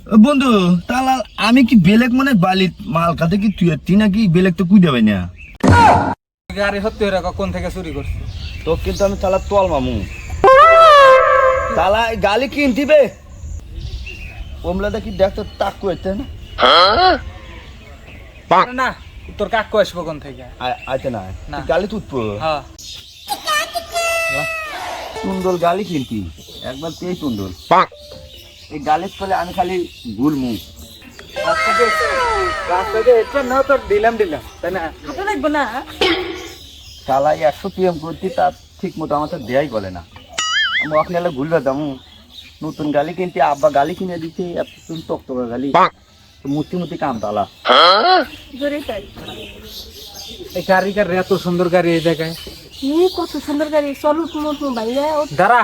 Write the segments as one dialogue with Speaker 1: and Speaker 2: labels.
Speaker 1: বন্ধু তাহলে আমি কি বেলেগ মানে বালি মাল খাতে কি তুই নাকি বেলেগ তো কুই দেবে না
Speaker 2: গাড়ি সত্যি রাখো কোন থেকে চুরি করছে?
Speaker 1: তো কিন্তু আমি তালা তোয়াল মামু তালা গালি কিনতিবে ওমলাটা কি দেখতো তাক কইতে না
Speaker 2: না তোর কাকু আসবো কোন থেকে?
Speaker 1: আইতে না
Speaker 2: না।
Speaker 1: গালি তুতবো
Speaker 2: হ্যাঁ
Speaker 1: সুন্দর গালি কিনতি একবার তেই সুন্দর এই গালির ফলে আমি খালি ভুলমু
Speaker 2: রাস্তাতে এটা না তোর দিলাম তাই না?
Speaker 3: হাতে লাগবো না।
Speaker 1: তালাই 100 PM করতি তা ঠিক মতো আমার তো দেয়াই বলে না আমি ওখানে ভুলবে দামু নতুন গালি কিনতে আব্বা গালি কিনে দিতে এত টকটকা গালি মূর্তি কাম তালা
Speaker 3: জোরে তাই।
Speaker 2: এই গাড়িটার এত সুন্দর গাড়ি এই জায়গায়
Speaker 3: কত সুন্দর গাড়ি চলো তুমি ভাইয়া
Speaker 2: দাঁড়া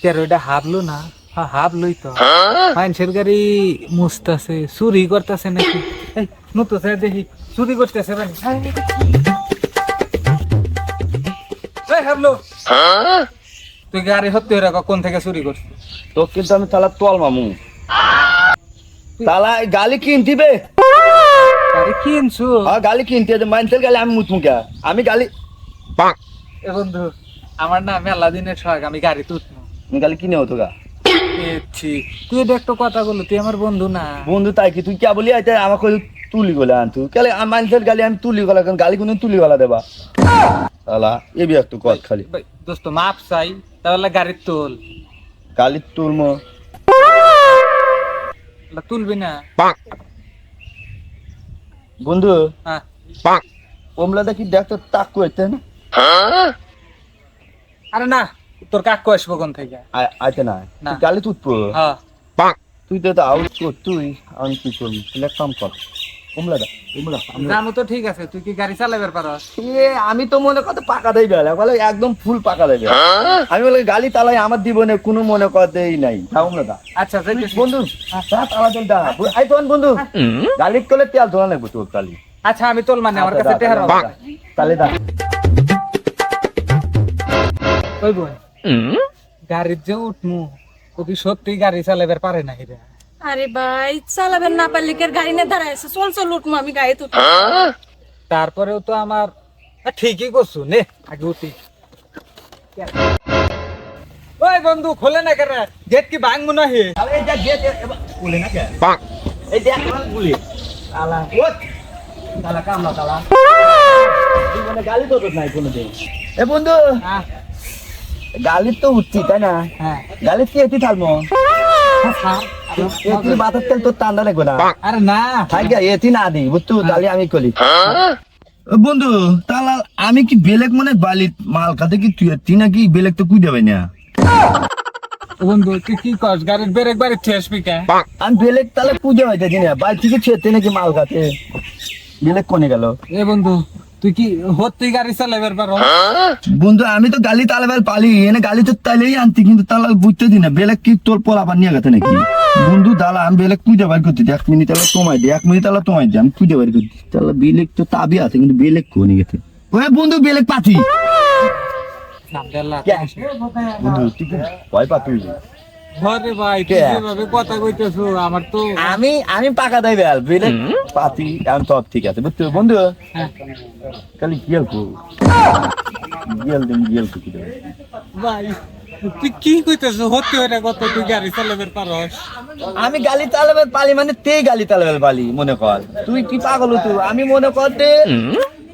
Speaker 2: তেরো এটা হাবলো না? হ্যাঁ হাবলই তো মানুষের গাড়ি মুছতেছে চুরি করতেছে নাকি? এই নতুন দেখি চুরি করতেছে হাবলো তুই গাড়ি সত্যি রাখো কোন থেকে চুরি করছিস?
Speaker 1: তো কিন্তু আমি তালা তোয়াল মামু তালা গালি কিনতিবে
Speaker 2: গাড়ি কিনছু?
Speaker 1: গালি কিনতে মানুষের গালি আমি মুতমু কে আমি গালি
Speaker 2: এ বন্ধু আমার না মেলা দিনের শখ আমি গাড়ি তুলবো।
Speaker 1: গালি কিনে হতো গা
Speaker 2: তুই এটা একটা কথা বললো তুই আমার বন্ধু না?
Speaker 1: বন্ধু তাই কি তুই কে বলি আইতে আমাকে তুলি গলে আনতু কেলে মানুষের গালি আমি তুলি গলা গালি কোনো তুলি গলা দেবা তালা এ বি একটু কত খালি
Speaker 2: দোস্ত মাপ চাই তাহলে গাড়ির তোল।
Speaker 1: গালি তুলমো
Speaker 2: তুলবি না?
Speaker 1: বন্ধু
Speaker 2: হ্যাঁ
Speaker 1: ওমলাটা কি দেখতো তাক কইতে না
Speaker 2: আরে না তোর কাকু আসবো কোন থেকে?
Speaker 1: আইতে না
Speaker 2: না।
Speaker 1: গালি তুতবো
Speaker 2: হ্যাঁ
Speaker 1: তুই তো আউট কর তুই আমি কি করবি তুই কাম কর ওমলাটা
Speaker 2: জানো তো ঠিক আছে তুই কি গাড়ি চালাবার পারস?
Speaker 1: আমি তো মনে কত পাকা দেই বেলা বলে একদম ফুল পাকা দেবে আমি বলে গালি তালাই আমার জীবনে কোনো মনে করতেই নাই ওমলাটা
Speaker 2: আচ্ছা যাইতেছি।
Speaker 1: বন্ধু তালা দেন দা আই তোন বন্ধু গালি করলে তেল ধরা লাগবে তোর গালি
Speaker 2: আচ্ছা আমি তোল মানে আমার কাছে টেহার
Speaker 1: তাহলে দা
Speaker 2: ওই বোন গাড়ির যে উঠমু ও কি সত্যি গাড়ি চালাবার পারে না রে?
Speaker 3: আরে ভাই চালাবেন না পারলে কি আর গাড়ি নিয়ে দাঁড়ায় আছে চল উঠবো আমি গাড়ি তুলবো।
Speaker 2: তারপরেও তো আমার ঠিকই করছু নে আগে উঠি। ওই বন্ধু খোলে না কেন গেট কি ভাঙবো না হে?
Speaker 1: এই যা গেট বলে না কে এই দেখ বলি তালা ওট তালা কামলা তালা তুই মানে গালি তো তোর নাই কোনোদিন এ বন্ধু
Speaker 2: হ্যাঁ
Speaker 1: গালি তো উঠছি তাই না
Speaker 2: হ্যাঁ
Speaker 1: গালি কি এটি থাকবো এটি বাতার তেল তোর টান্ডা লাগবে না
Speaker 2: আরে না
Speaker 1: থাকে এটি না দি বুঝতো তাহলে আমি করি বন্ধু তাহলে আমি কি বেলেগ মানে বালি মাল খাতে কি তুই নাকি বেলেগ তো কুই দেবে না
Speaker 2: বন্ধু তুই কি কস গাড়ির ব্রেক বাড়ি ঠেসবি কে?
Speaker 1: আমি বেলেগ তাহলে পুজো হয়েছে কিনা বাড়ি থেকে ছেড়তে নাকি মাল খাতে বেলেগ কোনে গেল
Speaker 2: এ বন্ধু তুই কি হত্যি গাড়ি চালাবার পারো?
Speaker 1: বন্ধু আমি তো গালি তালাবার পালি এনে গালি তো তাইলেই আনতি কিন্তু তালা বুঝতে দি না বেলেগ কি তোর পোলাপার নিয়ে গেছে নাকি বন্ধু দালা আমি বেলেগ পুজো বার করতে 1 মিনিট তাহলে তোমায় দে 1 মিনিট তাহলে তোমায় দে আমি পুজো বার করতে তাহলে বেলেগ তো তাবি আছে কিন্তু বেলেগ কোনে গেছে ওই বন্ধু বেলেগ পাতি বন্ধু তুই কি ভয় পাতি
Speaker 2: ঘরে ভাই তুই যেভাবে কথা কইতেছো আমার তো
Speaker 1: আমি পাকা দেই বেল বেলেগ পাতি আমি তো ঠিক আছে বুঝছো বন্ধু
Speaker 2: হ্যাঁ।
Speaker 1: খালি গিয়াল কো গিয়াল কো কি দেবে
Speaker 2: ভাই তুই কি কইতেছো হত্যি হইরা কত তুই গাড়ি চালাবার পারস?
Speaker 1: আমি গালি তালাবের পালি মানে তেই গালি তালাবের পালি মনে কর তুই কি পাগল তুই আমি মনে কর দে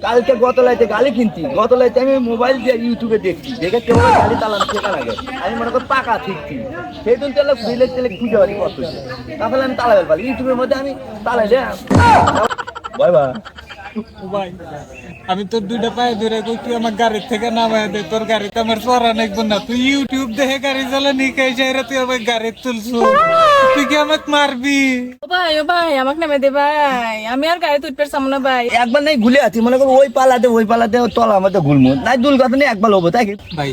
Speaker 1: কালকে গত লাইতে গালি কিনতি গত লাইতে আমি মোবাইল দিয়ে ইউটিউবে দেখছি দেখে কেবল গালি তালান শেখা লাগে আমি মনে কর পাকা ঠিকছি সেই দিন তেলে তেলে খুঁজে পারি কত তাহলে আমি তালাবের পালি ইউটিউবের মধ্যে আমি তালাইলে ভয় বা
Speaker 2: ভাই আমি তোর দুইটা পায়ে ধরে কই তুই আমার গাড়ির থেকে নামায় দে তোর গাড়িতে আমার চড়া নাকবো না তুই ইউটিউব দেখে গাড়ি চালানি খাই যাইরা তুই আমার গাড়ি তুলছু তুই কি আমাকে মারবি?
Speaker 3: ও ভাই আমাকে নামে দে ভাই আমি আর গাড়ি তুলতে পারছাম না ভাই।
Speaker 1: একবার নাই ঘুলে আছি মনে কর ওই পালাতে তলা আমাদের ঘুলমু নাই দুর্ঘটনা একবার হবো তাই কি
Speaker 2: ভাই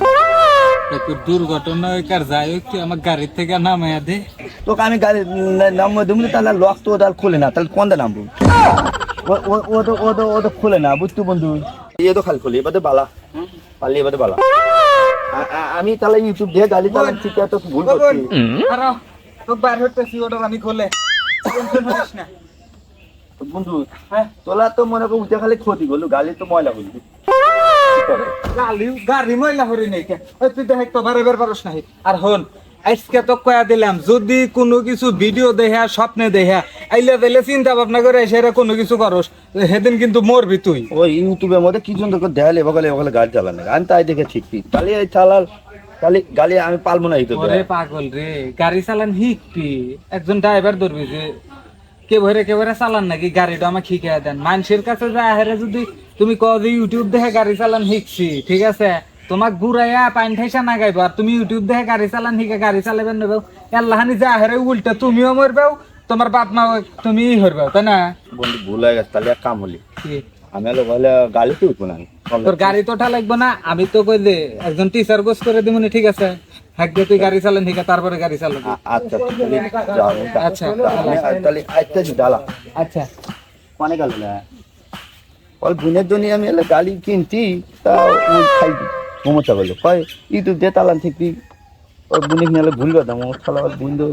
Speaker 2: তোর দুর্ঘটনা ওই কার যাই হোক তুই আমার গাড়ির থেকে নামায় দে।
Speaker 1: তোকে আমি গাড়ি নামবো তুমি তাহলে লক তো ওটা খোলে না তাহলে কোনটা নামবো ও তো খোলে না বুঝতো বন্ধু ये तो खाली खोली এবার বালা পালি এবার বালা আমি তাহলে ইউটিউব দিয়ে গালি চালাচ্ছি তো ভুল করছি
Speaker 2: আরে তো বাইর হতেছি ওটা আমি খোলে টেনশন করিস না
Speaker 1: বন্ধু
Speaker 2: হ্যাঁ
Speaker 1: তোলা তো মনে কর উঠে খালি ক্ষতি করলো গালি তো ময়লা করলি
Speaker 2: গাড়ি ময়লা হরি নাই কে ওই তুই দেখ তো বারে পারস নাই আর হন আজকে তো কয়া দিলাম যদি কোনো কিছু ভিডিও দেখা স্বপ্নে দেখা আইলে দিলে চিন্তা ভাবনা করে সেরা কোনো কিছু করস সেদিন কিন্তু মরবি তুই
Speaker 1: ওই ইউটিউবের মধ্যে কি সুন্দর করে দেখালে বলে গাড়ি চালানো আমি তাই দেখে শিখছি তাহলে এই চালাল তাহলে গালি আমি পালবো না এই তো
Speaker 2: ওরে পাগল রে গাড়ি চালান শিখবি একজন ড্রাইভার ধরবি যে কেবরে চালান নাকি গাড়িটা আমাকে শিখিয়ে দেন মানুষের কাছে যায় হেরে যদি তুমি কও যে ইউটিউব দেখে গাড়ি চালান শিখছি ঠিক আছে তোমাক ঘুরাইয়া পাইন ঠাইসা না গাইব আর তুমি ইউটিউব দেখে গাড়ি চালান শিখে গাড়ি চালাবেন নেবে এল্লাহানি যা হেরে উল্টা তুমিও মরবেও তোমার বাপ মা তুমি হরবে তাই না
Speaker 1: বন্ধু ভুল হয়ে গেছে তাহলে এক কাম হলি
Speaker 2: কি?
Speaker 1: আমি হলো বলে গাড়িতে উঠবো না আমি।
Speaker 2: তোর গাড়ি তো ওঠা লাগবে না আমি তো কই দে একজন টিচার কোর্স করে দিমুনি ঠিক আছে হাগদে তুই গাড়ি চালান ঠিক আছে তারপরে গাড়ি চালাবি
Speaker 1: আচ্ছা তাহলে যাও
Speaker 2: আচ্ছা
Speaker 1: তাহলে আচ্ছা ডালা
Speaker 2: আচ্ছা
Speaker 1: মানে গেল না ওই বোনের জন্য আমি এলে গাড়ি কিনছি তা ওই খাই ঘুমোতে বললো কয় ইউটিউব দিয়ে তালান ঠিক ওই বোনে কিনে ভুল করতাম ও খালা বন্ধু